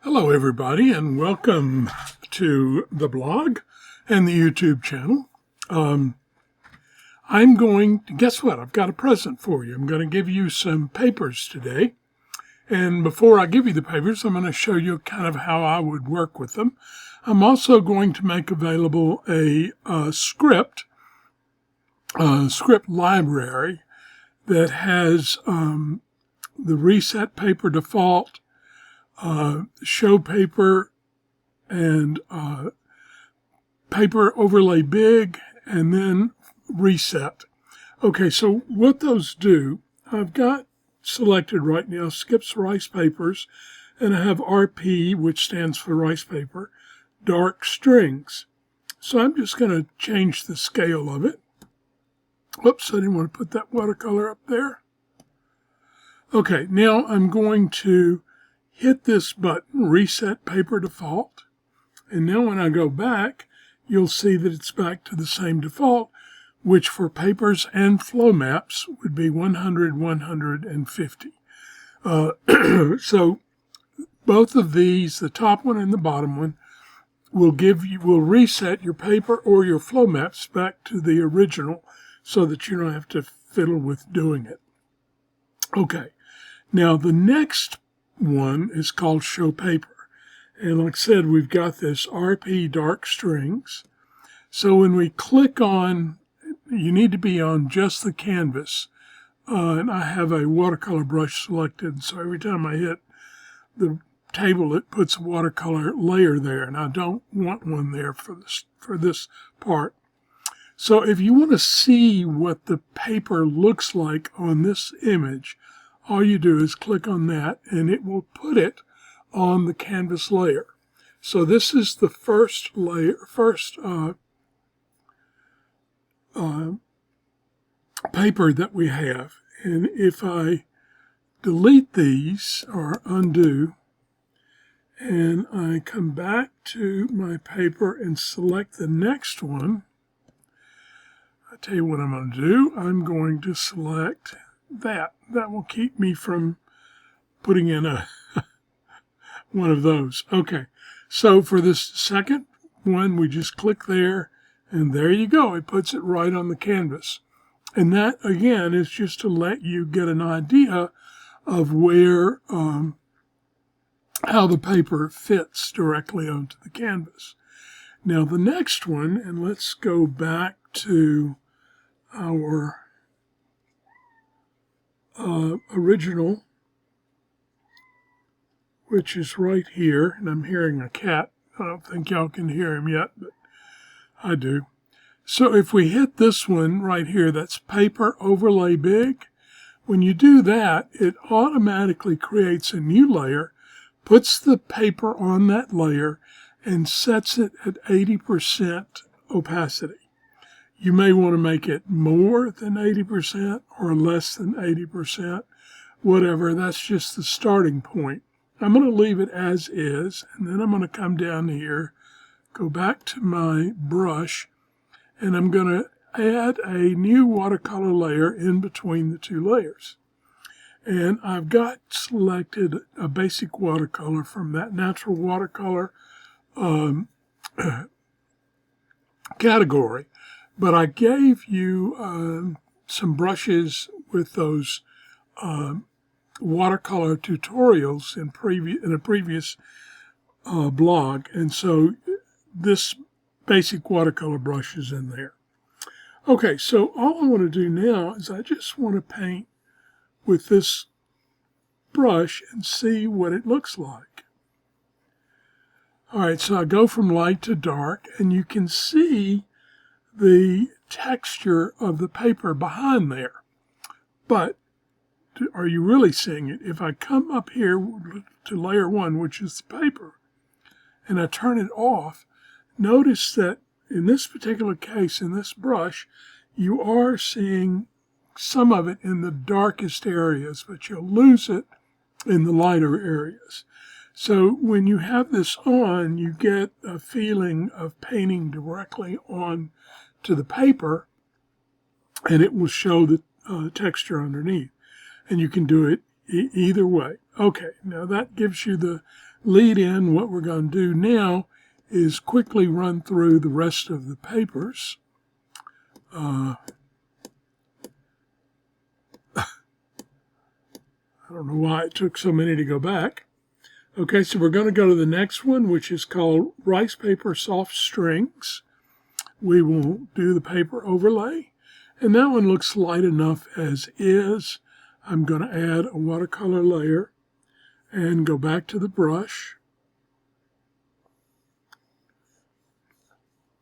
Hello, everybody, and welcome to the blog and the YouTube channel. I'm going to, guess what? I've got a present for you. I'm going to give you some papers today. And before I give you the papers, I'm going to show you kind of how I would work with them. I'm also going to make available a script library that has the reset paper default, show paper, and paper overlay big, and then reset. Okay, so what those do, I've got selected right now Skips Rice Papers, and I have RP, which stands for rice paper, dark strings. So I'm just going to change the scale of it. Whoops, I didn't want to put that watercolor up there. Okay, now I'm going to hit this button, Reset Paper Default. And now when I go back, you'll see that it's back to the same default, which for papers and flow maps would be 100, 150. So both of these, the top one and the bottom one, will reset your paper or your flow maps back to the original so that you don't have to fiddle with doing it. Okay, now the next one is called Show Paper. And like I said, we've got this RP dark strings. So when we click on, you need to be on just the canvas. And I have a watercolor brush selected. So every time I hit the table, it puts a watercolor layer there. And I don't want one there for this part. So if you want to see what the paper looks like on this image, all you do is click on that and it will put it on the canvas layer. So this is the first layer, paper that we have. And if I delete these or undo, and I come back to my paper and select the next one, I tell you what I'm going to do. I'm going to select that. That will keep me from putting in one of those. Okay, so for this second one, we just click there, and there you go. It puts it right on the canvas. And that, again, is just to let you get an idea of where, how the paper fits directly onto the canvas. Now the next one, and let's go back to our original, which is right here, and I'm hearing a cat. I don't think y'all can hear him yet, but I do. So if we hit this one right here, that's paper overlay big. When you do that, it automatically creates a new layer, puts the paper on that layer, and sets it at 80% opacity. You may want to make it more than 80% or less than 80%, whatever. That's just the starting point. I'm going to leave it as is, and then I'm going to come down here, go back to my brush, and I'm going to add a new watercolor layer in between the two layers. And I've got selected a basic watercolor from that natural watercolor category. But I gave you some brushes with those watercolor tutorials in a previous blog, and so this basic watercolor brush is in there. Okay, so all I want to do now is I just want to paint with this brush and see what it looks like. All right, so I go from light to dark, and you can see the texture of the paper behind there. But are you really seeing it? If I come up here to layer one, which is the paper, and I turn it off, notice that in this particular case, in this brush, you are seeing some of it in the darkest areas, but you'll lose it in the lighter areas. So when you have this on, you get a feeling of painting directly on to the paper, and it will show the texture underneath. And you can do it either way. Okay, now that gives you the lead in, what we're going to do now is quickly run through the rest of the papers. I don't know why it took so many to go back. Okay, so we're going to go to the next one, which is called Rice Paper Soft Strings. We will do the paper overlay, and that one looks light enough as is. I'm going to add a watercolor layer and go back to the brush.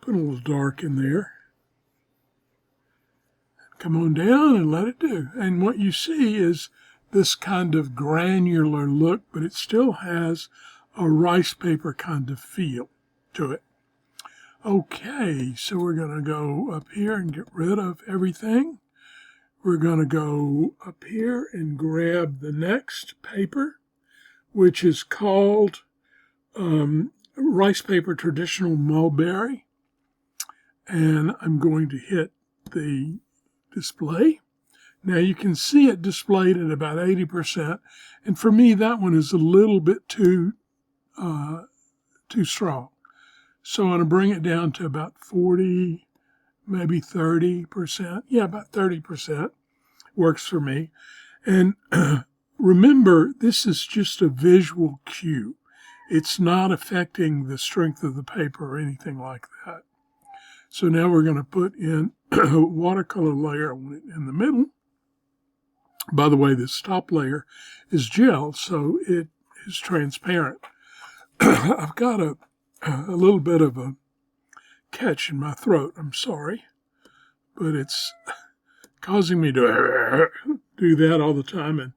Put a little dark in there. Come on down and let it do. And what you see is this kind of granular look, but it still has a rice paper kind of feel to it. Okay, so we're going to go up here and get rid of everything. We're going to go up here and grab the next paper, which is called Rice Paper Traditional Mulberry. And I'm going to hit the display. Now you can see it displayed at about 80%. And for me, that one is a little bit too strong. So I'm going to bring it down to about 40, maybe 30%. Yeah, about 30% works for me. And remember, this is just a visual cue. It's not affecting the strength of the paper or anything like that. So now we're going to put in a watercolor layer in the middle. By the way, this top layer is gel, so it is transparent. I've got a little bit of a catch in my throat. I'm sorry, but it's causing me to do that all the time, and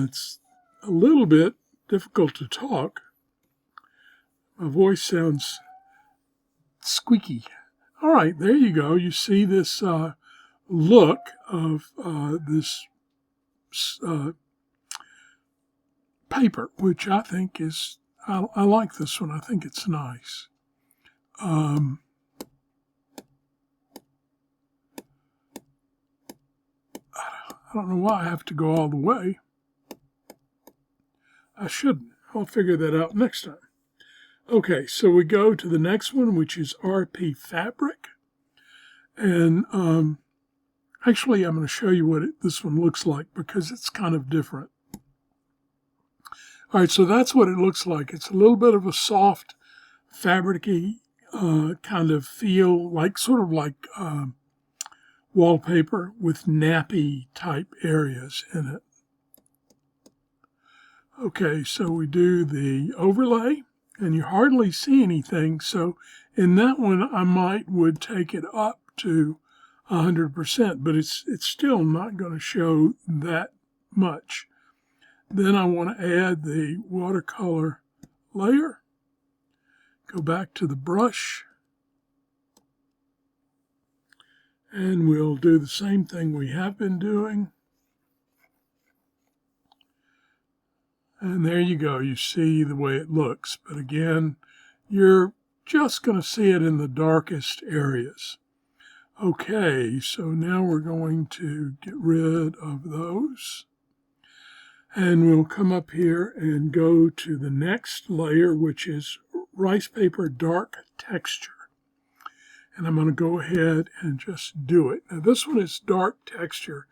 it's a little bit difficult to talk. My voice sounds squeaky. All right, there you go. You see this look of this paper, which I think is, I like this one. I think it's nice. I don't know why I have to go all the way. I shouldn't. I'll figure that out next time. Okay, so we go to the next one, which is RP Fabric. And actually, I'm going to show you what this one looks like because it's kind of different. All right, so that's what it looks like. It's a little bit of a soft, fabric-y kind of feel, like sort of like wallpaper with nappy type areas in it. Okay, so we do the overlay, and you hardly see anything. So in that one, I would take it up to 100%, but it's still not going to show that much. Then I want to add the watercolor layer. Go back to the brush. And we'll do the same thing we have been doing. And there you go. You see the way it looks. But again, you're just going to see it in the darkest areas. Okay, so now we're going to get rid of those. And we'll come up here and go to the next layer, which is Rice Paper Dark Texture. And I'm going to go ahead and just do it. Now this one is dark texture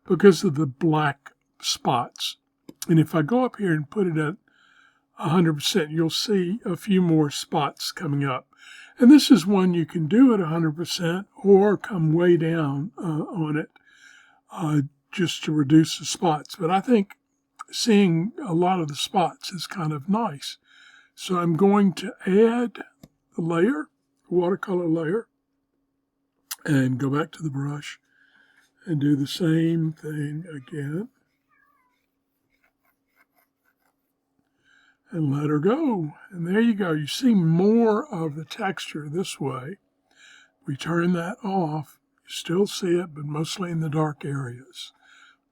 because of the black spots. And if I go up here and put it at 100%, you'll see a few more spots coming up. And this is one you can do at 100% or come way down on it just to reduce the spots. But I think seeing a lot of the spots is kind of nice. So I'm going to add the layer, watercolor layer, and go back to the brush and do the same thing again. And let her go. And there you go. You see more of the texture this way. We turn that off. You still see it, but mostly in the dark areas,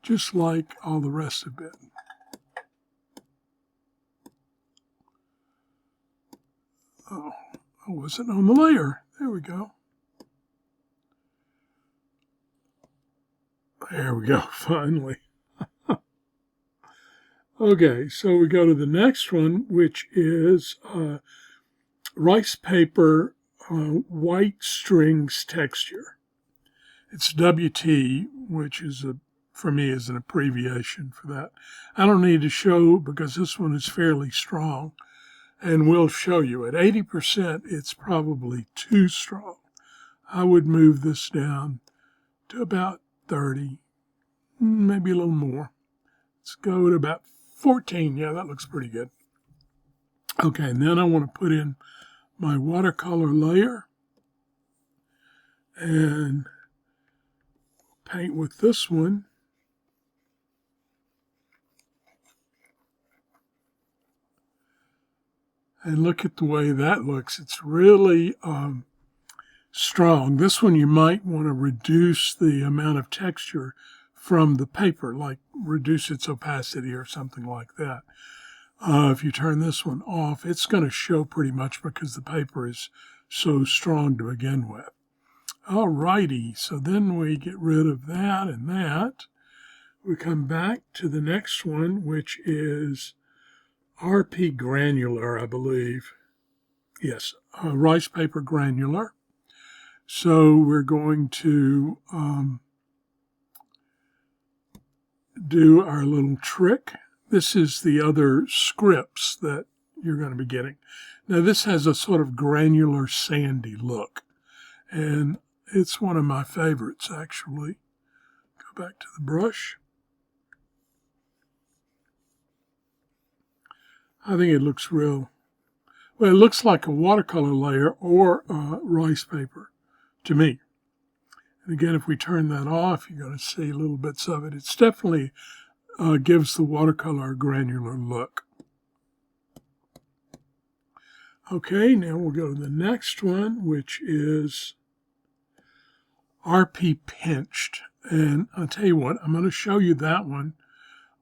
just like all the rest of it. Oh, I wasn't on the layer. There we go. There we go, finally. Okay, so we go to the next one, which is rice paper white strings texture. It's WT, which is for me is an abbreviation for that. I don't need to show because this one is fairly strong, and we'll show you at 80%. It's probably too strong. I would move this down to about 30, maybe a little more. Let's go to about 14. Yeah, that looks pretty good. Okay, and then I want to put in my watercolor layer and paint with this one. And look at the way that looks. It's really strong. This one you might want to reduce the amount of texture from the paper, like reduce its opacity or something like that. If you turn this one off, it's going to show pretty much because the paper is so strong to begin with. All righty, so then we get rid of that and that. We come back to the next one, which is RP Granular, I believe. Yes, rice paper granular. So we're going to do our little trick. This is the other scripts that you're going to be getting. Now this has a sort of granular sandy look, and it's one of my favorites actually. Go back to the brush. I think it looks well, it looks like a watercolor layer or rice paper to me. And again, if we turn that off, you're going to see little bits of it. It's definitely gives the watercolor a granular look. Okay, now we'll go to the next one, which is RP Pinched. And I'll tell you what, I'm going to show you that one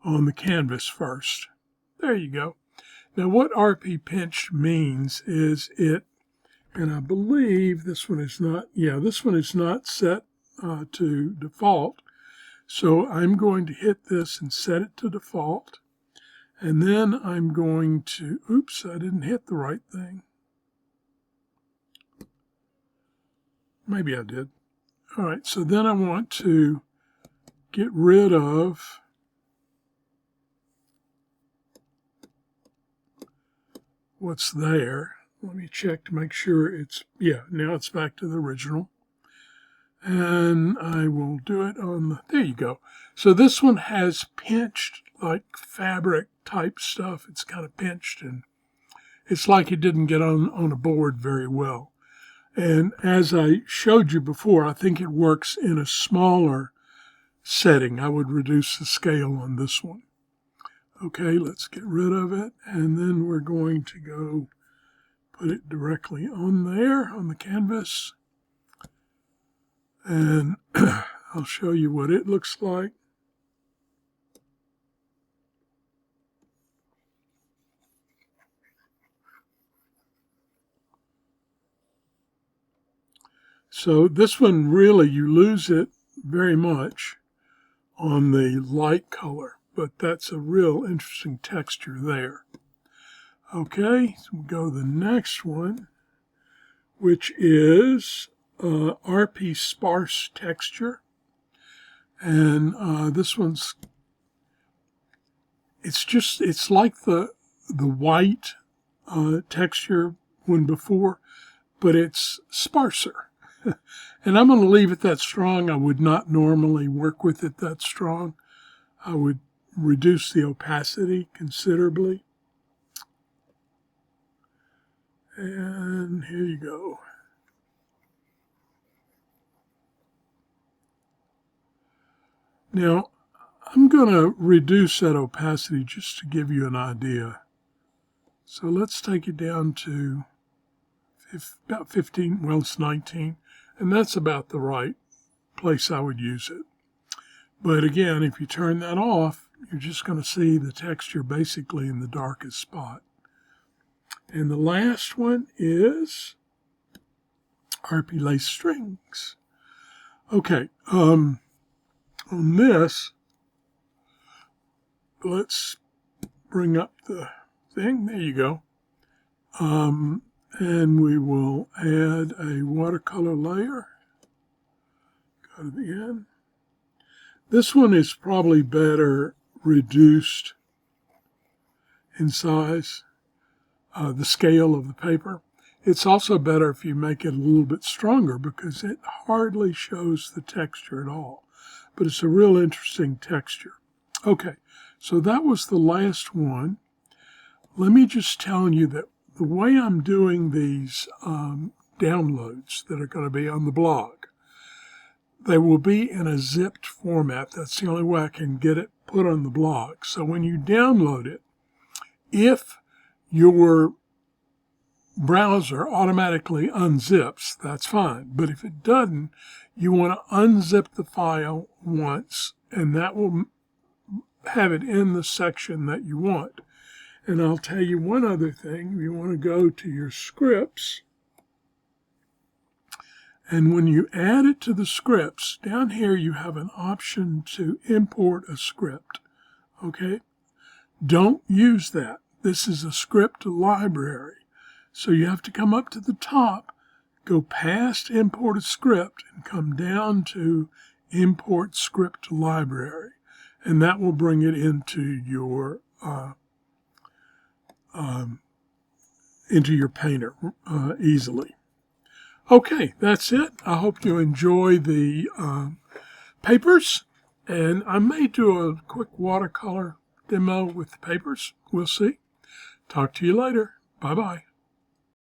on the canvas first. There you go. Now what RP Pinched means is and I believe this one is not, this one is not set to default. So I'm going to hit this and set it to default. And then I'm going to, oops, I didn't hit the right thing. Maybe I did. All right, so then I want to get rid of what's there. Let me check to make sure it's, now it's back to the original. And I will do it on the, there you go. So this one has pinched like fabric type stuff. It's kind of pinched and it's like it didn't get on a board very well. And as I showed you before, I think it works in a smaller setting. I would reduce the scale on this one. Okay, let's get rid of it. And then we're going to go put it directly on there on the canvas. And I'll show you what it looks like. So this one really, you lose it very much on the light color, but that's a real interesting texture there. Okay, so we'll go to the next one, which is RP Sparse Texture. And this one's, it's like the white texture one before, but it's sparser. And I'm going to leave it that strong. I would not normally work with it that strong. I would reduce the opacity considerably. And here you go. Now, I'm going to reduce that opacity just to give you an idea. So let's take it down to about 15, well, it's 19. And that's about the right place I would use it. But again, if you turn that off, you're just going to see the texture basically in the darkest spot. And the last one is RP Lace Strings. Okay, on this, let's bring up the thing. There you go. And we will add a watercolor layer. Go to the end. This one is probably better reduced in size, the scale of the paper. It's also better if you make it a little bit stronger because it hardly shows the texture at all. But it's a real interesting texture. Okay, so that was the last one. Let me just tell you that the way I'm doing these downloads that are going to be on the blog, they will be in a zipped format. That's the only way I can get it put on the blog. So when you download it, if your browser automatically unzips, that's fine. But if it doesn't, you want to unzip the file once, and that will have it in the section that you want. And I'll tell you one other thing. You want to go to your scripts. And when you add it to the scripts, down here you have an option to import a script. Okay? Don't use that. This is a script library. So you have to come up to the top, go past import a script, and come down to import script library. And that will bring it into your Painter easily. Okay, that's it. I hope you enjoy the papers, and I may do a quick watercolor demo with the papers. We'll see. Talk to you later. Bye-bye.